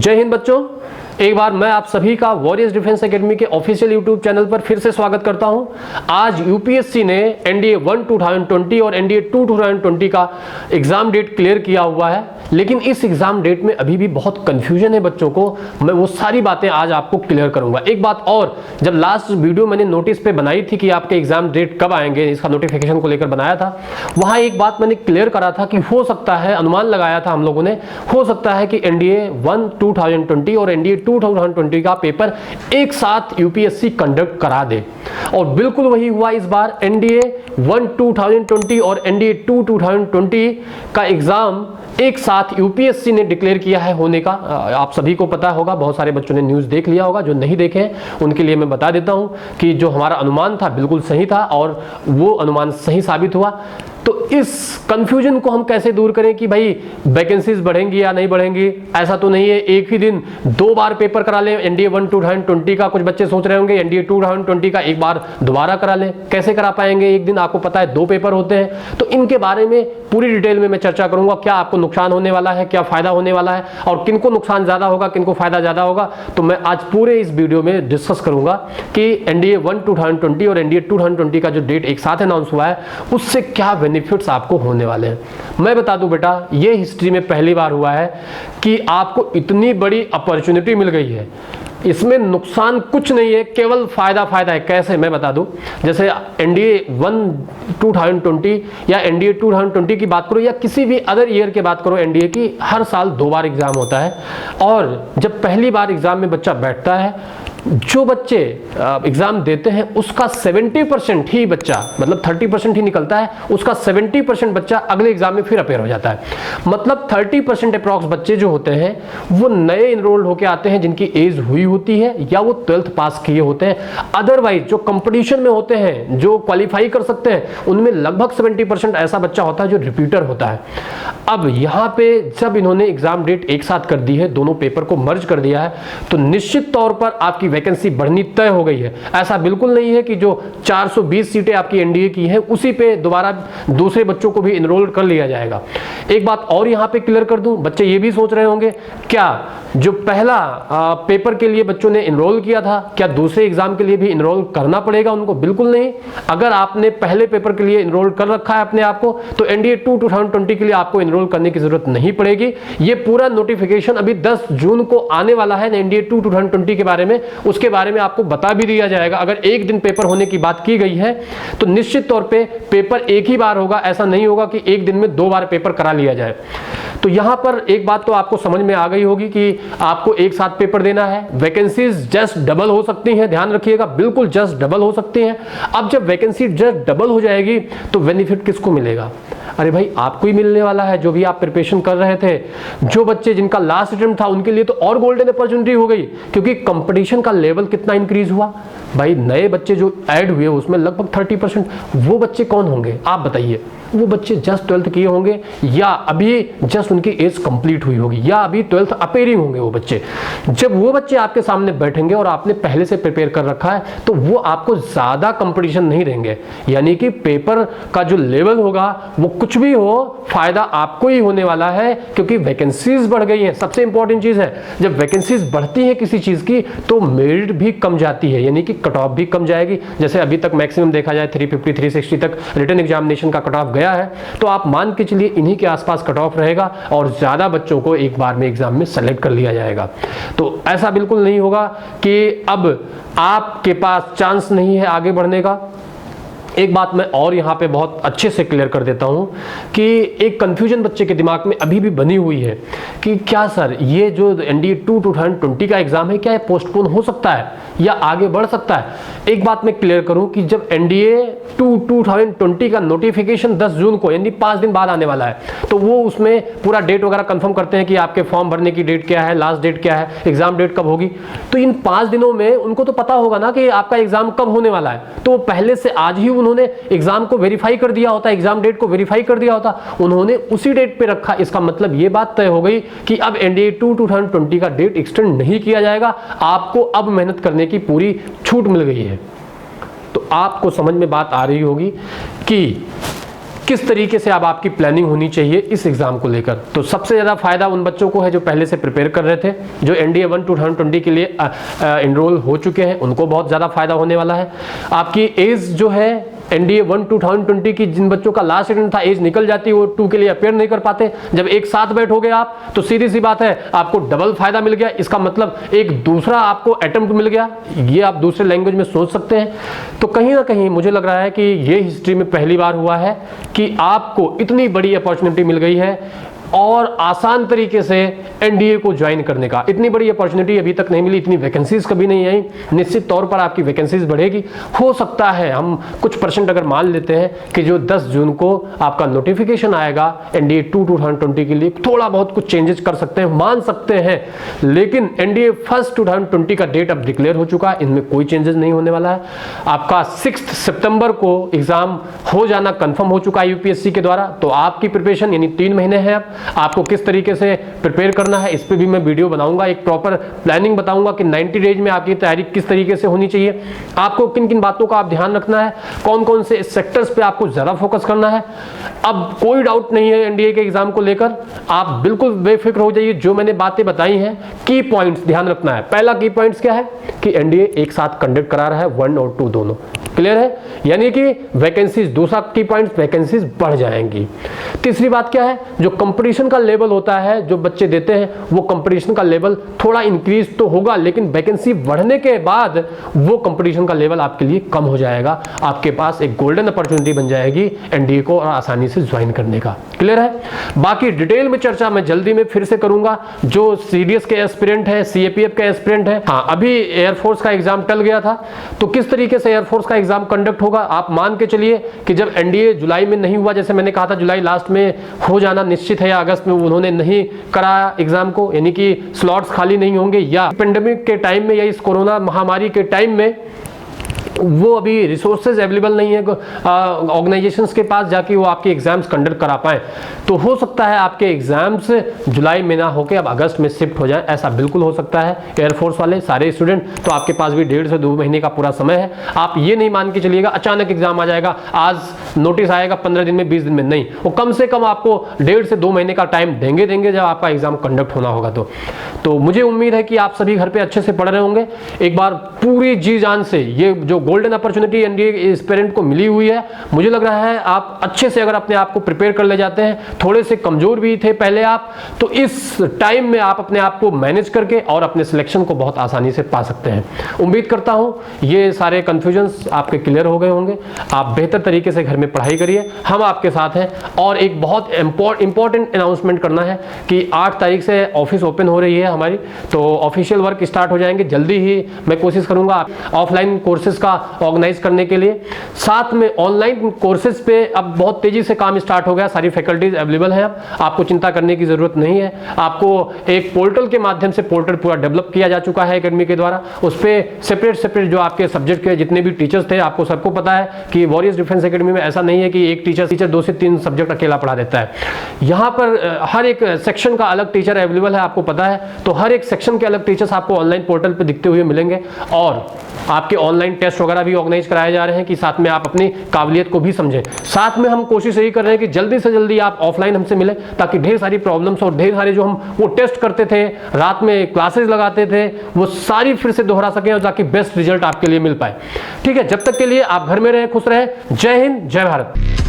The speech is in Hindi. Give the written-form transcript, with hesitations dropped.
जय हिंद बच्चों, एक बार मैं आप सभी का वॉरियर्स डिफेंस एकेडमी के ऑफिशियल यूट्यूब चैनल पर फिर से स्वागत करता हूं। आज यूपीएससी ने एनडीए 1 2020 और एनडीए 2 2020 का एग्जाम डेट क्लियर किया हुआ है, लेकिन इस एग्जाम डेट में अभी भी बहुत कंफ्यूजन है बच्चों को। मैं वो सारी बातें आज आपको क्लियर करूंगा। एक बात और, जब लास्ट वीडियो मैंने नोटिस पे बनाई थी कि आपके एग्जाम डेट कब आएंगे, इसका नोटिफिकेशन को लेकर बनाया था, वहां एक बात मैंने क्लियर करा था कि हो सकता है, अनुमान लगाया था हम लोगों ने, हो सकता है कि एनडीए 1 2020 और एनडीए 2 2020 का पेपर एक साथ यूपीएससी कंडक्ट करा दे, और बिल्कुल वही हुआ इस बार। एनडीए 1 2020 और एनडीए 2 2020 का एग्जाम एक साथ यूपीएससी ने डिक्लेयर किया है होने का। आप सभी को पता होगा, बहुत सारे बच्चों ने न्यूज़ देख लिया होगा, जो नहीं देखे हैं उनके लिए मैं बता देता हूं कि जो हमारा अनुमान था बिल्कुल सही था और वो अनुमान सही साबित हुआ। तो इस कंफ्यूजन को हम कैसे दूर करें कि भाई वैकेंसीज बढ़ेंगी या नहीं बढ़ेंगी? ऐसा तो नहीं है एक ही दिन 2 बार पेपर करा लें। एनडीए 1 2020 का कुछ बच्चे सोच रहे होंगे एनडीए 2 2020 का एक बार दोबारा करा लें, कैसे करा पाएंगे? एक दिन आपको पता है 2 पेपर होते हैं। तो इनके बारे में पूरी डिटेल में मैं चर्चा करूंगा, क्या आपको नुकसान होने वाला है, क्या फायदा होने वाला है, और किनको नुकसान ज्यादा होगा, किनको फायदा ज्यादा होगा। तो मैं आज पूरे इस वीडियो में डिस्कस करूंगा कि एनडीए 1 2020 और एनडीए 2 2020 का जो डेट एक साथ अनाउंस हुआ है उससे क्या बेनिफिट्स आपको होने वाले हैं। मैं बता दूं बेटा, ये हिस्ट्री में पहली बार हुआ है कि आपको इतनी बड़ी अपॉर्चुनिटी मिल गई है। इसमें नुकसान कुछ नहीं है, केवल फायदा है। कैसे, मैं बता दूं। जैसे एनडीए 1 2020 या एनडीए 2 2020 की बात करो या किसी भी अदर ईयर की बात करो, एनडीए की हर साल 2 बार एग्जाम होता है। और जब पहली बार एग्जाम में बच्चा बैठता है, जो बच्चे एग्जाम देते हैं उसका 70% ही बच्चा, मतलब 30% ही निकलता है, उसका 70% बच्चा अगले एग्जाम में फिर अपेयर हो जाता है। मतलब 30% अप्रॉक्स बच्चे जो होते हैं वो नए इनरोल्ड होकर आते हैं, जिनकी एज हुई होती है या वो 12th पास किए होते हैं। अदरवाइज जो कंपटीशन में होते हैं, जो क्वालिफाई कर सकते हैं, उनमें लगभग 70% ऐसा बच्चा होता है जो रिपीटर होता है। अब यहाँ पे जब इन्होंने एग्जाम डेट एक साथ कर दी है, दोनों पेपर को मर्ज कर दिया है, तो निश्चित तौर पर आपकी वैकेंसी बढ़नी तय हो गई है। ऐसा बिल्कुल नहीं है कि जो 420 सीटें आपकी एनडीए की हैं उसी पे दोबारा दूसरे बच्चों को भी इनरोल कर लिया जाएगा। एक बात और यहां पे क्लियर कर दूं, बच्चे ये भी सोच रहे होंगे क्या जो पहला पेपर के लिए बच्चों ने इनरोल किया था, क्या दूसरे एग्जाम के लिए भी इनरोल करना पड़ेगा उनको? बिल्कुल नहीं। अगर आपने पहले पेपर के लिए इनरोल कर रखा है अपने आप को, तो एनडीए 2 2020 के लिए आपको इनरोल करने की जरूरत नहीं पड़ेगी। ये पूरा नोटिफिकेशन अभी 10 जून को आने वाला है एनडीए 2 2020 के बारे में, उसके बारे में आपको बता भी दिया जाएगा। अगर एक दिन पेपर होने की बात की गई है तो निश्चित तौर पे पेपर एक ही बार होगा, ऐसा नहीं होगा कि एक दिन में 2 बार पेपर करा लिया जाए। तो यहां पर एक बात तो आपको समझ में आ गई होगी कि आपको एक साथ पेपर देना है। वैकेंसीज जस्ट डबल हो सकती हैं, ध्यान रखिएगा, बिल्कुल जस्ट डबल हो सकती हैं। अब जब वैकेंसी जस्ट डबल हो जाएगी तो बेनिफिट किसको मिलेगा? अरे भाई आपको ही मिलने वाला है, जो भी आप प्रिपरेशन कर रहे थे। जो बच्चे जिनका लास्ट अटेम्प्ट था उनके लिए तो और गोल्डन अपॉर्चुनिटी हो गई, क्योंकि कंपटीशन का लेवल कितना इंक्रीज हुआ भाई। नए बच्चे जो ऐड हुए उसमें लगभग 30%। वो बच्चे कौन होंगे आप बताइए? वो बच्चे जस्ट 12th किए होंगे, या अभी जस्ट उनकी एज कंप्लीट हुई होगी, या अभी 12th अपेयरिंग होंगे वो बच्चे। जब वो बच्चे आपके सामने बैठेंगे और आपने पहले से प्रिपेयर कर रखा है, तो वो आपको ज्यादा कंपटीशन नहीं देंगे। यानी कि पेपर का जो लेवल होगा वो कुछ भी हो, फायदा आपको ही होने वाला है, क्योंकि वैकेंसीज बढ़ गई है। सबसे इंपॉर्टेंट चीज है, जब वैकेंसीज बढ़ती है किसी चीज की तो मेरिट भी कम जाती है, यानी कि कट ऑफ भी कम जाएगी। जैसे अभी तक मैक्सिमम देखा जाए 350 360 तक रिटन एग्जामिनेशन का कट ऑफ गया है, तो आप मान के चलिए इन्हीं के आसपास कट ऑफ रहेगा और ज्यादा बच्चों को एक बार में एग्जाम में सेलेक्ट कर लिया जाएगा। तो ऐसा बिल्कुल नहीं होगा कि अब आपके पास चांस नहीं है आगे बढ़ने का। एक बात मैं और यहाँ पे बहुत अच्छे से क्लियर कर देता हूँ कि एक कंफ्यूजन बच्चे के दिमाग में अभी भी बनी हुई है कि क्या सर ये जो एनडीए 2 2020 का एग्जाम है, क्या ये पोस्टपोन हो सकता है या आगे बढ़ सकता है? एक बात मैं क्लियर करूँ कि जब एनडीए 2 2020 का नोटिफिकेशन 10 जून को, यानी 5 दिन बाद आने वाला है, तो वो उसमें पूरा डेट वगैरह कंफर्म करते हैं कि आपके फॉर्म भरने की डेट क्या है, लास्ट डेट क्या है, एग्जाम डेट कब होगी। तो इन 5 दिनों में उनको तो पता होगा ना कि आपका एग्जाम कब होने वाला है, तो वो पहले से आज ही उन्होंने एग्जाम को वेरीफाई कर दिया होता, एग्जाम डेट को वेरीफाई कर दिया होता, उन्होंने उसी डेट पे रखा। इसका मतलब ये बात तय हो गई कि अब एनडीए 2 2020 का डेट एक्सटेंड नहीं किया जाएगा, आपको अब मेहनत करने की पूरी छूट मिल गई है। तो आपको समझ में बात आ रही होगी कि किस तरीके से अब आपकी प्लानिंग होनी चाहिए इस एग्जाम को लेकर। तो सबसे ज़्यादा फायदा उन बच्चों को है जो पहले से प्रिपेयर कर रहे थे, जो NDA 1 2020 के लिए एनरोल हो चुके हैं, उनको बहुत ज़्यादा फायदा होने वाला है। आपकी एज जो है NDA 1 2020 की, जिन बच्चों का लास्ट अटेम्प्ट था, एज निकल जाती है, वो 2 के लिए अपेयर नहीं कर पाते। जब एक साथ बैठोगे आप तो सीधी सी बात है, आपको डबल फायदा मिल गया। इसका मतलब एक दूसरा आपको अटेम्प्ट मिल गया, ये आप दूसरे लैंग्वेज में सोच सकते हैं। तो कहीं ना कहीं मुझे लग रहा है कि ये हिस्ट्री में पहली बार हुआ है कि आपको इतनी बड़ी अपॉर्चुनिटी मिल गई है और आसान तरीके से NDA को ज्वाइन करने का। इतनी बड़ी अपॉर्चुनिटी अभी तक नहीं मिली, इतनी वैकेंसीज कभी नहीं आई। निश्चित तौर पर आपकी वैकेंसीज बढ़ेगी। हो सकता है हम कुछ परसेंट अगर मान लेते हैं कि जो 10 जून को आपका नोटिफिकेशन आएगा NDA 2 2020 के लिए, थोड़ा बहुत कुछ चेंजेस कर सकते हैं, मान सकते हैं। लेकिन NDA 1 2020 का डेट अब डिक्लेयर हो चुका है, इनमें कोई चेंजेस नहीं होने वाला है। आपका 6 सितंबर को एग्जाम हो जाना कंफर्म हो चुका है UPSC के द्वारा। तो आपकी प्रिपरेशन यानी 3 महीने हैं, अब आपको किस तरीके से प्रिपेयर करना है इस पे भी मैं वीडियो बनाऊंगा, एक प्रॉपर प्लानिंग बताऊंगा कि 90 डेज में आपकी तैयारी किस तरीके से होनी चाहिए, आपको किन किन बातों का आप ध्यान रखना है, कौन कौन से सेक्टर्स पे आपको ज़्यादा फोकस करना है। अब कोई डाउट नहीं है NDA के एग्जाम को लेकर, आप बिल्कुल बेफिक्र हो जाइए। जो मैंने बातें बताई हैं, की पॉइंट्स ध्यान रखना है। पहला की पॉइंट्स क्या है कि NDA एक साथ कंडक्ट करा रहा है, 1 और 2 दोनों। क्लियर है, यानी कि वैकेंसीज, दूसरा की पॉइंट्स, वैकेंसीज बढ़ जाएंगी। तीसरी बात क्या है, जो कंपटीशन का लेवल होता है जो बच्चे देते हैं, वो कंपटीशन का लेवल थोड़ा इंक्रीज तो होगा, लेकिन वैकेंसी बढ़ने के बाद वो कंपटीशन का लेवल आपके लिए कम हो जाएगा। आपके पास एक गोल्डन अपॉर्चुनिटी बन जाएगी NDA को और आसानी से ज्वाइन करने का। क्लियर है, बाकी डिटेल में चर्चा मैं जल्दी में फिर से करूंगा। जो CDS के एस्पिरेंट है, CAPF के एस्पिरेंट है, हाँ अभी एयरफोर्स का एग्जाम टल गया था, तो किस तरीके से एयरफोर्स का एग्जाम कंडक्ट होगा आप मान के चलिए कि जब NDA जुलाई में नहीं हुआ, जैसे मैंने कहा था जुलाई लास्ट में हो जाना निश्चित है, या अगस्त में उन्होंने नहीं कराया एग्जाम को, यानी कि स्लॉट्स खाली नहीं होंगे, या पेंडेमिक के टाइम में या इस कोरोना महामारी के टाइम में वो अभी रिसोर्सेज अवेलेबल नहीं है ऑर्गेनाइजेशंस के पास जाके वो आपके एग्जाम्स कंडक्ट करा पाएं, तो हो सकता है आपके एग्जाम्स जुलाई में ना होके अब अगस्त में शिफ्ट हो जाए। ऐसा बिल्कुल हो सकता है। एयरफोर्स वाले सारे स्टूडेंट, तो आपके पास भी 1.5 से 2 महीने का पूरा समय है। आप ये नहीं मान के चलिएगा अचानक एग्जाम आ जाएगा, आज नोटिस आएगा 15 दिन में 20 दिन में, नहीं, वो कम से कम आपको 1.5 से 2 महीने का टाइम देंगे जब आपका एग्जाम कंडक्ट होना होगा। तो मुझे उम्मीद है कि आप सभी घर पे अच्छे से पढ़ रहे होंगे। एक बार पूरी जी जान से ये जो गोल्डन अपॉर्चुनिटी NDA एस्पिरेंट को मिली हुई है, मुझे लग रहा है आप अच्छे से अगर अपने आप को प्रिपेयर कर ले जाते हैं, थोड़े से कमजोर भी थे पहले आप, तो इस टाइम में आप अपने आप को मैनेज करके और अपने सिलेक्शन को बहुत आसानी से पा सकते हैं। उम्मीद करता हूं ये सारे कंफ्यूजन्स आपके क्लियर हो गए होंगे। आप बेहतर तरीके से घर में पढ़ाई करिए, हम आपके साथ हैं। और एक बहुत इंपॉर्टेंट अनाउंसमेंट करना है कि 8 तारीख से ऑफिस ओपन हो रही है हमारी, तो ऑफिशियल वर्क स्टार्ट हो जाएंगे जल्दी ही। मैं कोशिश करूंगा ऑफलाइन कोर्सेज का ऑर्गेनाइज करने के लिए, साथ में ऑनलाइन कोर्सेज पे अब बहुत तेजी से काम स्टार्ट हो गया, सारी फैकल्टीज अवेलेबल हैं। अब आपको चिंता करने की जरूरत नहीं है। आपको एक पोर्टल के माध्यम से पोर्टल पूरा डेवलप किया जा चुका है एकेडमी के द्वारा, उस पर सेपरेट जो आपके सब्जेक्ट के जितने भी टीचर्स थे, आपको सबको पता है कि वॉरियर्स डिफेंस एकेडमी में ऐसा नहीं है कि एक टीचर 2 से 3 सब्जेक्ट अकेला पढ़ा देता है। यहाँ पर हर एक सेक्शन का अलग टीचर अवेलेबल है, आपको पता है। तो हर एक सेक्शन के अलग टीचर्स आपको ऑनलाइन पोर्टल पर दिखते हुए मिलेंगे, और आपके ऑनलाइन टेस्ट वगैरह भी ऑर्गेनाइज कराए जा रहे हैं कि साथ में आप अपनी काबिलियत को भी समझें। साथ में हम कोशिश यही कर रहे हैं कि जल्दी से जल्दी आप ऑफलाइन हमसे मिलें, ताकि ढेर सारी प्रॉब्लम्स और ढेर सारे जो हम वो टेस्ट करते थे, रात में क्लासेस लगाते थे, वो सारी फिर से दोहरा सकें और ताकि बेस्ट रिजल्ट आपके लिए मिल पाए। ठीक है, जब तक के लिए आप घर में रहें, खुश रहें। जय हिंद, जय भारत।